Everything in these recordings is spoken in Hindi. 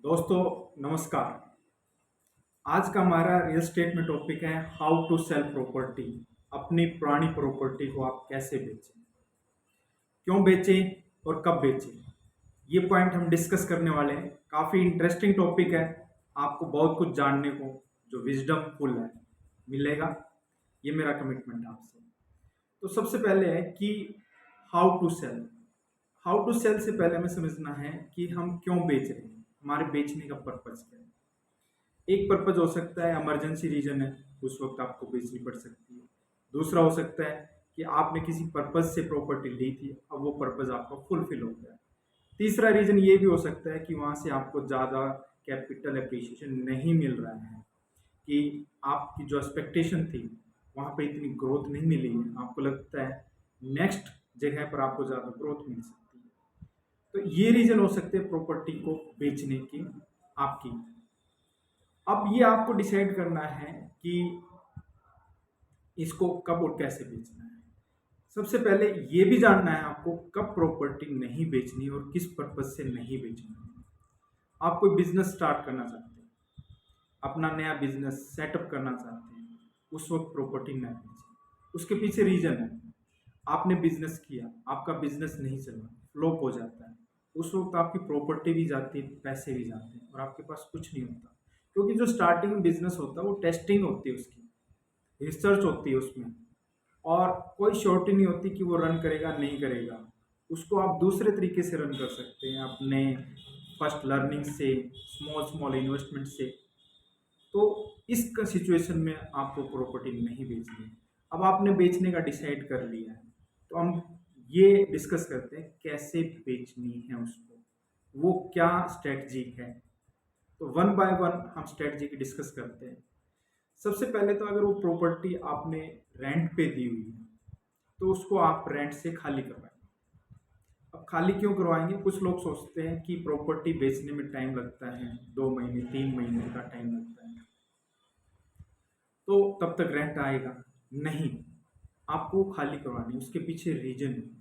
दोस्तों नमस्कार। आज का हमारा रियल एस्टेट में टॉपिक है हाउ टू सेल प्रॉपर्टी। अपनी पुरानी प्रॉपर्टी को आप कैसे बेचें, क्यों बेचें और कब बेचें, ये पॉइंट हम डिस्कस करने वाले हैं। काफ़ी इंटरेस्टिंग टॉपिक है, आपको बहुत कुछ जानने को जो विजडम फुल है मिलेगा। ये मेरा कमिटमेंट है आपसे। तो सबसे पहले है कि how to sell. How to sell से पहले हमें समझना है कि हम क्यों बेच रहे हैं, हमारे बेचने का पर्पज़ क्या है। एक पर्पज हो सकता है इमरजेंसी रीजन है, उस वक्त आपको बेचनी पड़ सकती है। दूसरा हो सकता है कि आपने किसी पर्पज से प्रॉपर्टी ली थी, अब वो पर्पज आपका फुलफिल हो गया। तीसरा रीजन ये भी हो सकता है कि वहाँ से आपको ज़्यादा कैपिटल एप्रिसिएशन नहीं मिल रहा है, कि आपकी जो एक्सपेक्टेशन थी वहाँ पे इतनी ग्रोथ नहीं मिली है, आपको लगता है नेक्स्ट जगह पर आपको ज़्यादा ग्रोथ मिल सकती है। तो ये रीजन हो सकते हैं प्रॉपर्टी को बेचने की आपकी। अब ये आपको डिसाइड करना है कि इसको कब और कैसे बेचना है। सबसे पहले ये भी जानना है आपको कब प्रॉपर्टी नहीं बेचनी और किस पर्पज से नहीं बेचनी है। आप कोई बिजनेस स्टार्ट करना चाहते हैं, अपना नया बिजनेस सेटअप करना चाहते हैं, उस वक्त प्रॉपर्टी ना बेचें। उसके पीछे रीजन है, आपने बिजनेस किया, आपका बिजनेस नहीं चला, फ्लॉप हो जाता है, उस वक्त आपकी प्रॉपर्टी भी जाती है, पैसे भी जाते हैं और आपके पास कुछ नहीं होता। क्योंकि जो स्टार्टिंग में बिजनेस होता है वो टेस्टिंग होती है, उसकी रिसर्च होती है उसमें, और कोई श्योरिटी नहीं होती कि वो रन करेगा नहीं करेगा। उसको आप दूसरे तरीके से रन कर सकते हैं, अपने फर्स्ट लर्निंग से, स्मॉल स्मॉल इन्वेस्टमेंट से। तो इस सिचुएशन में आपको प्रॉपर्टी नहीं बेचनी है। अब आपने बेचने का डिसाइड कर लिया है, तो हम ये डिस्कस करते हैं कैसे बेचनी है उसको, वो क्या स्ट्रेटजी है। तो वन बाय वन हम स्ट्रेटजी की डिस्कस करते हैं। सबसे पहले तो अगर वो प्रॉपर्टी आपने रेंट पे दी हुई है तो उसको आप रेंट से खाली करवाएंगे। अब खाली क्यों करवाएंगे, कुछ लोग सोचते हैं कि प्रॉपर्टी बेचने में टाइम लगता है, 2 महीने 3 महीने का टाइम लगता है, तो तब तक रेंट आएगा नहीं। आपको खाली करवानी, उसके पीछे रीजन है।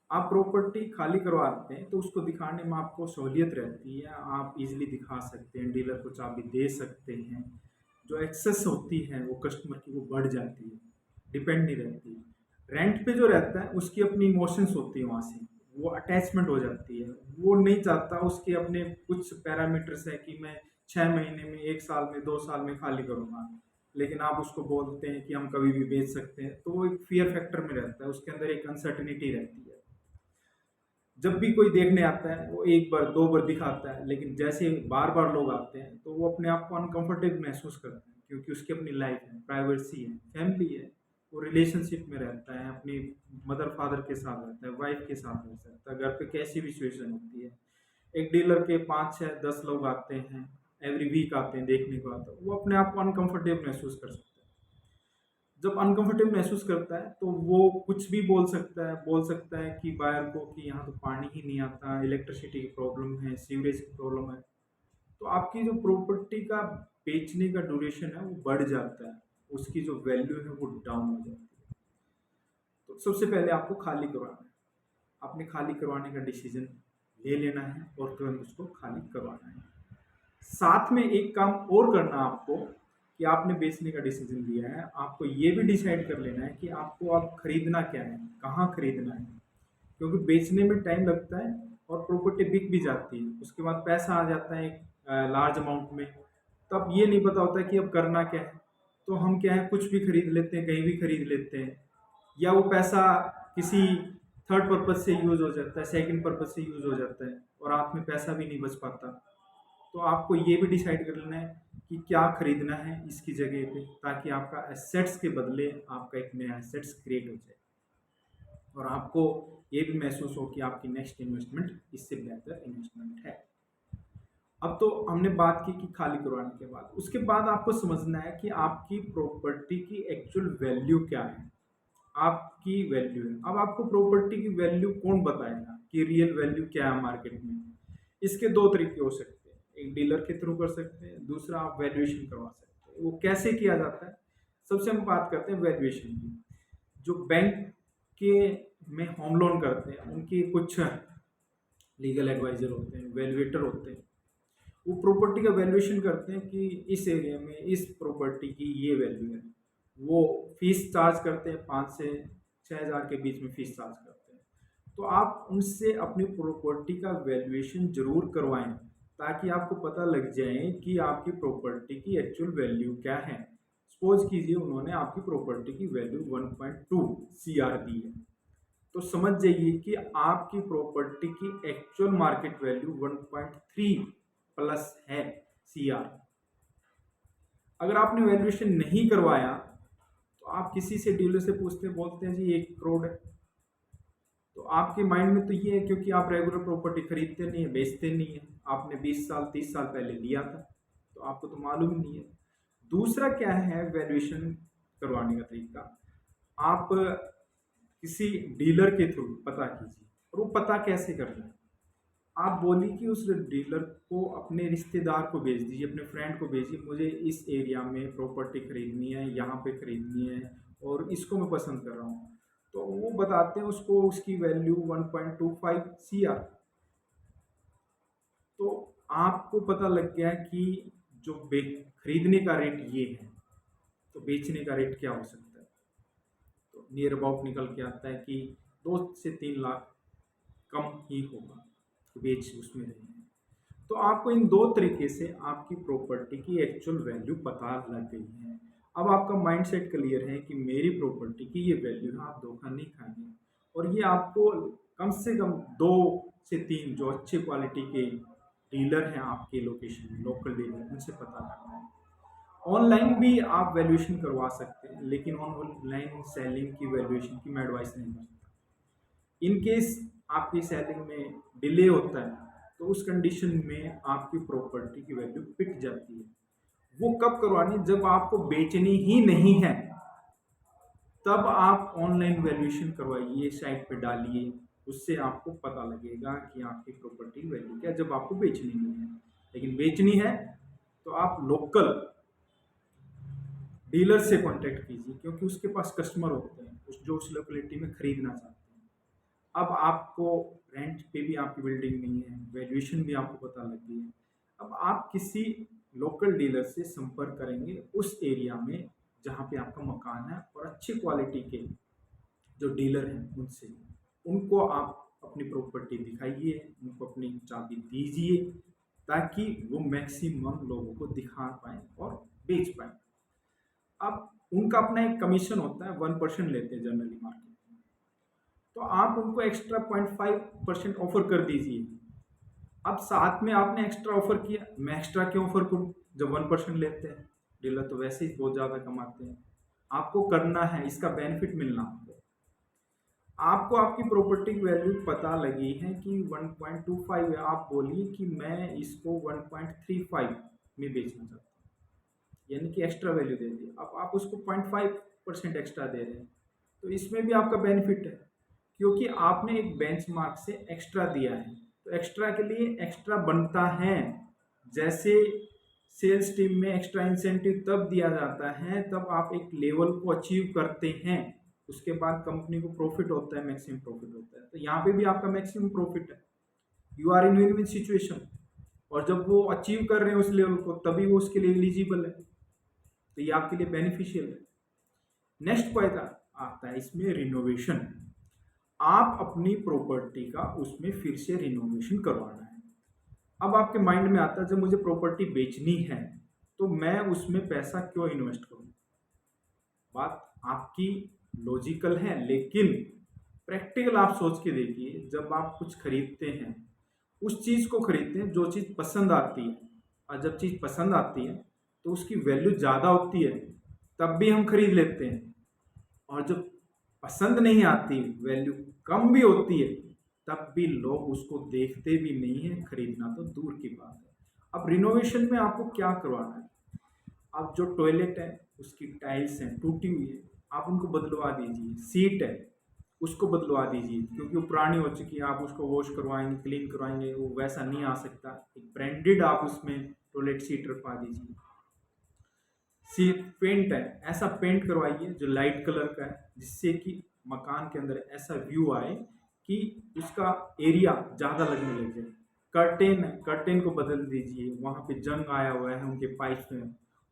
आप प्रॉपर्टी खाली करवाते हैं तो उसको दिखाने में आपको सहूलियत रहती है, आप इजीली दिखा सकते हैं, डीलर को चाबी दे सकते हैं। जो एक्सेस होती है वो कस्टमर की वो बढ़ जाती है, डिपेंड नहीं रहती है। रेंट पे जो रहता है उसकी अपनी इमोशंस होती है, वहाँ से वो अटैचमेंट हो जाती है। वो नहीं चाहता, उसके अपने कुछ पैरामीटर्स है कि मैं 6 महीने में, 1 साल में, 2 साल में खाली करूँगा। लेकिन आप उसको बोलते हैं कि हम कभी भी बेच सकते हैं, तो वो एक फियर फैक्टर में रहता है, उसके अंदर एक अनसर्टिनिटी रहती है। जब भी कोई देखने आता है वो एक बार दो बार दिखाता है, लेकिन जैसे बार बार लोग आते हैं तो वो अपने आप को अनकंफर्टेबल महसूस करते हैं, क्योंकि उसकी अपनी लाइफ है, प्राइवेसी है, फैमिली है, वो रिलेशनशिप में रहता है, अपनी मदर फादर के साथ रहता है, वाइफ के साथ रह सकता है, घर पे कैसी भी सिचुएशन होती है। एक डीलर के 5 6 10 लोग आते हैं, एवरी वीक आते हैं, देखने को आते हैं, वो अपने आप को अनकंफर्टेबल महसूस कर सकते हैं। जब अनकंफर्टेबल महसूस करता है तो वो कुछ भी बोल सकता है कि बायर को कि यहाँ तो पानी ही नहीं आता, इलेक्ट्रिसिटी की प्रॉब्लम है, सीवरेज की प्रॉब्लम है। तो आपकी जो प्रॉपर्टी का बेचने का ड्यूरेशन है वो बढ़ जाता है, उसकी जो वैल्यू है वो डाउन हो जाती है। तो सबसे पहले आपको खाली करवाना है, आपने खाली करवाने का डिसीजन ले लेना है और तुरंत उसको खाली करवाना है। साथ में एक काम और करना आपको, कि आपने बेचने का डिसीजन लिया है, आपको ये भी डिसाइड कर लेना है कि आपको अब खरीदना क्या है, कहाँ खरीदना है। क्योंकि बेचने में टाइम लगता है और प्रॉपर्टी बिक भी जाती है, उसके बाद पैसा आ जाता है एक लार्ज अमाउंट में। तब ये नहीं पता होता कि अब करना क्या है। तो हम क्या है, कुछ भी खरीद लेते हैं, कहीं भी खरीद लेते हैं, या वो पैसा किसी थर्ड पर्पज से यूज हो जाता है, सेकंड पर्पज से यूज हो जाता है और आप में पैसा भी नहीं बच पाता। तो आपको ये भी डिसाइड कर लेना है कि क्या खरीदना है इसकी जगह पे, ताकि आपका एसेट्स के बदले आपका एक नया एसेट्स क्रिएट हो जाए और आपको ये भी महसूस हो कि आपकी नेक्स्ट इन्वेस्टमेंट इससे बेहतर इन्वेस्टमेंट है। अब तो हमने बात की कि खाली करवाने के बाद, उसके बाद आपको समझना है कि आपकी प्रॉपर्टी की एक्चुअल वैल्यू क्या है। आपकी वैल्यू है, अब आपको प्रॉपर्टी की वैल्यू कौन बताएगा कि रियल वैल्यू क्या है मार्केट में। इसके दो तरीके हो सकते हैं, एक डीलर के थ्रू कर सकते हैं, दूसरा आप वैल्यूएशन करवा सकते हैं। वो कैसे किया जाता है, सबसे हम बात करते हैं वैल्यूएशन की। जो बैंक के में होम लोन करते हैं उनके कुछ लीगल एडवाइजर होते हैं, वैल्यूएटर होते हैं, वो प्रॉपर्टी का वैल्यूएशन करते हैं कि इस एरिया में इस प्रॉपर्टी की ये वैल्यू है। वो फीस चार्ज करते हैं, 5 से 6 हज़ार के बीच में फीस चार्ज करते हैं। तो आप उनसे अपनी प्रॉपर्टी का वैल्यूएशन ज़रूर करवाएं, ताकि आपको पता लग जाए कि आपकी प्रॉपर्टी की एक्चुअल वैल्यू क्या है। सपोज कीजिए उन्होंने आपकी प्रॉपर्टी की वैल्यू 1.2 CR दी है, तो समझ जाइए कि आपकी प्रॉपर्टी की एक्चुअल मार्केट वैल्यू 1.3 प्लस है CR। अगर आपने वैल्यूएशन नहीं करवाया तो आप किसी से डीलर से पूछते हैं, बोलते हैं जी 1 करोड़ है। तो आपके माइंड में तो ये है, क्योंकि आप रेगुलर प्रॉपर्टी खरीदते नहीं है, बेचते नहीं है, आपने 20 साल 30 साल पहले लिया था, तो आपको तो मालूम नहीं है। दूसरा क्या है वैल्यूएशन करवाने का तरीका, आप किसी डीलर के थ्रू पता कीजिए। और वो पता कैसे करना है, आप बोलिए कि उस डीलर को अपने रिश्तेदार को भेज दीजिए, अपने फ्रेंड को भेजिए, मुझे इस एरिया में प्रॉपर्टी खरीदनी है, यहाँ पे खरीदनी है और इसको मैं पसंद कर रहा हूँ। तो वो बताते हैं उसको उसकी वैल्यू 1.25 CR। तो आपको पता लग गया कि जो खरीदने का रेट ये है, तो बेचने का रेट क्या हो सकता है। तो नियर अबाउट निकल के आता है कि 2 से 3 लाख कम ही होगा, बेच उसमें रहेंगे। तो आपको इन दो तरीके से आपकी प्रॉपर्टी की एक्चुअल वैल्यू पता लग गई है। अब आपका माइंडसेट क्लियर है कि मेरी प्रॉपर्टी की ये वैल्यू है, आप धोखा नहीं खाएंगे। और ये आपको कम से कम 2 से 3 जो अच्छे क्वालिटी के डीलर हैं आपके लोकेशन में, लोकल डीलर, उनसे पता करना है। ऑनलाइन भी आप वैल्यूएशन करवा सकते हैं, लेकिन ऑनलाइन सेलिंग की वैल्यूएशन की मैं एडवाइस नहीं कर सकता। इन केस आपकी सेलिंग में डिले होता है, तो उस कंडीशन में आपकी प्रॉपर्टी की वैल्यू पिट जाती है। वो कब करवानी, जब आपको बेचनी ही नहीं है, तब आप ऑनलाइन वैल्यूएशन करवाइए, साइट पे डालिए, उससे आपको पता लगेगा कि आपकी प्रॉपर्टी वैल्यू क्या है, जब आपको बेचनी नहीं है। लेकिन बेचनी है तो आप लोकल डीलर से कांटेक्ट कीजिए, क्योंकि उसके पास कस्टमर होते हैं जो उस लोकेलिटी में खरीदना चाहते हैं। अब आपको रेंट पे भी आपकी बिल्डिंग नहीं है, वैल्यूएशन भी आपको पता लग गई है। अब आप किसी लोकल डीलर से संपर्क करेंगे उस एरिया में जहाँ पे आपका मकान है, और अच्छी क्वालिटी के जो डीलर हैं उनसे, उनको आप अपनी प्रॉपर्टी दिखाइए, उनको अपनी चाबी दीजिए, ताकि वो मैक्सिमम लोगों को दिखा पाएँ और बेच पाएँ। अब उनका अपना एक कमीशन होता है, 1% लेते हैं जनरली मार्केट में। तो आप उनको एक्स्ट्रा 0.5% ऑफर कर दीजिए। अब साथ में आपने एक्स्ट्रा ऑफर किया, मैं एक्स्ट्रा क्यों ऑफर करूँ जब 1% लेते हैं, डीलर तो वैसे ही बहुत ज़्यादा कमाते हैं। आपको करना है, इसका बेनिफिट मिलना आपको। आपको आपकी प्रॉपर्टी की वैल्यू पता लगी है कि 1.25 है, आप बोलिए कि मैं इसको 1.35 में बेचना चाहता हूँ, यानी कि एक्स्ट्रा वैल्यू दे दी। अब आप उसको 0.5% एक्स्ट्रा दे रहे हैं, तो इसमें भी आपका बेनिफिट है, क्योंकि आपने एक बेंचमार्क से एक्स्ट्रा दिया है। तो एक्स्ट्रा के लिए एक्स्ट्रा बनता है। जैसे सेल्स टीम में एक्स्ट्रा इंसेंटिव तब दिया जाता है तब आप एक लेवल को अचीव करते हैं, उसके बाद कंपनी को प्रॉफिट होता है, मैक्सिमम प्रॉफिट होता है। तो यहाँ पे भी आपका मैक्सिमम प्रॉफिट है, you are in win win situation. और जब वो अचीव कर रहे हैं उस लेवल को, तभी वो उसके लिए एलिजिबल है, तो ये आपके लिए बेनिफिशियल है। नेक्स्ट पॉइंट आता है इसमें रिनोवेशन। आप अपनी प्रॉपर्टी का उसमें फिर से रिनोवेशन करवाना है। अब आपके माइंड में आता है जब मुझे प्रॉपर्टी बेचनी है तो मैं उसमें पैसा क्यों इन्वेस्ट करूं। बात आपकी लॉजिकल है, लेकिन प्रैक्टिकल आप सोच के देखिए, जब आप कुछ खरीदते हैं, उस चीज़ को खरीदते हैं जो चीज़ पसंद आती है, और जब चीज़ पसंद आती है तो उसकी वैल्यू ज़्यादा होती है, तब भी हम खरीद लेते हैं। और जब पसंद नहीं आती, वैल्यू कम भी होती है, तब भी लोग उसको देखते भी नहीं है, खरीदना तो दूर की बात है। अब रिनोवेशन में आपको क्या करवाना है, अब जो टॉयलेट है उसकी टाइल्स हैं टूटी हुई है, आप उनको बदलवा दीजिए। सीट है उसको बदलवा दीजिए, क्योंकि वो पुरानी हो चुकी है, आप उसको वॉश करवाएंगे, क्लीन करवाएंगे, वो वैसा नहीं आ सकता। एक ब्रांडेड आप उसमें टॉयलेट सीट रखवा दीजिए। सीट पेंट है, ऐसा पेंट करवाइए जो लाइट कलर का है, जिससे कि मकान के अंदर ऐसा व्यू आए कि उसका एरिया ज़्यादा लगने लग जाए। कर्टेन है, कर्टेन को बदल दीजिए, वहाँ पे जंग आया हुआ है उनके पाइप्स में,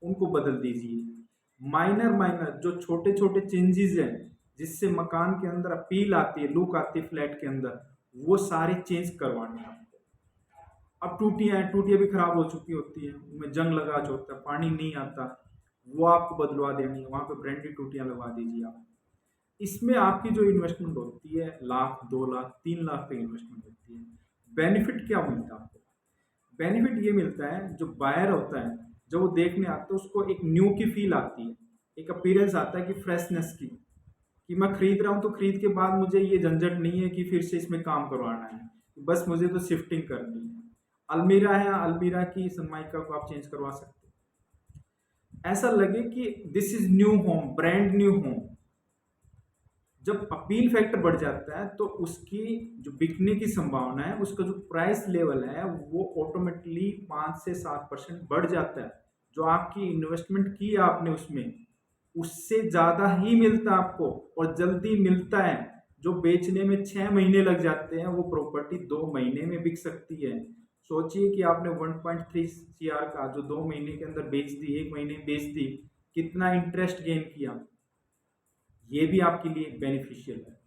उनको बदल दीजिए। माइनर माइनर जो छोटे छोटे चेंजेस हैं जिससे मकान के अंदर अपील आती है, लुक आती है फ्लैट के अंदर, वो सारे चेंज करवाने हैं आपको। अब टूटियाँ हैं, टूटियाँ भी खराब हो चुकी होती हैं, उनमें जंग लगा जो होता है, पानी नहीं आता, वो आपको बदलवा देनी है, वहाँ पे ब्रांडेड टूटियाँ लगवा दीजिए आप। इसमें आपकी जो इन्वेस्टमेंट होती है 1 लाख 2 लाख 3 लाख तक इन्वेस्टमेंट होती है। बेनिफिट क्या मिलता है आपको? बेनिफिट ये मिलता है, जो बायर होता है जब वो देखने आता है उसको एक न्यू की फील आती है, एक अपीयरेंस आता है कि फ्रेशनेस की, कि मैं खरीद रहा हूँ तो खरीद के बाद मुझे ये झंझट नहीं है कि फिर से इसमें काम करवाना है, बस मुझे तो शिफ्टिंग करनी है। अलमीरा है, अलमीरा की सनमाइका को आप चेंज करवा सकते हो, ऐसा लगे कि this is new home, brand new home. जब अपील फैक्टर बढ़ जाता है तो उसकी जो बिकने की संभावना है, उसका जो प्राइस लेवल है वो ऑटोमेटिकली 5 से 7% बढ़ जाता है। जो आपकी इन्वेस्टमेंट की आपने उसमें, उससे ज़्यादा ही मिलता है आपको, और जल्दी मिलता है। जो बेचने में 6 महीने लग जाते हैं वो प्रॉपर्टी 2 महीने में बिक सकती है। सोचिए कि आपने 1.3 CR का जो 2 महीने के अंदर बेच दी, 1 महीने में बेच दी, कितना इंटरेस्ट गेन किया, ये भी आपके लिए बेनिफिशियल है।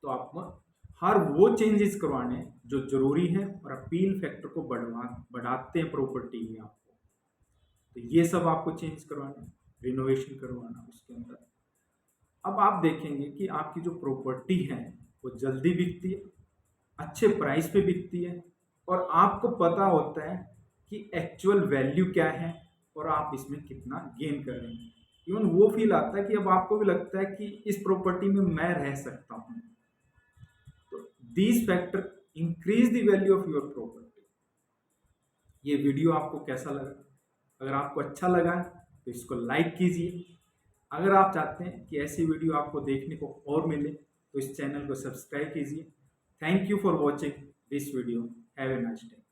तो आपको हर वो चेंजेस करवाने हैं जो जरूरी है और अपील फैक्टर को बढ़ाते हैं प्रॉपर्टी में आपको। तो ये सब आपको चेंज करवाना, रिनोवेशन करवाना उसके अंदर। अब आप देखेंगे कि आपकी जो प्रॉपर्टी है वो जल्दी बिकती है, अच्छे प्राइस पे बिकती है, और आपको पता होता है कि एक्चुअल वैल्यू क्या है और आप इसमें कितना गेन कर रहे हैं। इवन वो फील आता है कि अब आपको भी लगता है कि इस प्रॉपर्टी में मैं रह सकता हूँ। तो these factor increase the value of your property. ये वीडियो आपको कैसा लगा? अगर आपको अच्छा लगा तो इसको लाइक कीजिए। अगर आप चाहते हैं कि ऐसी वीडियो आपको देखने को और मिले तो इस चैनल को सब्सक्राइब कीजिए। Thank you for watching this video. Have a nice day.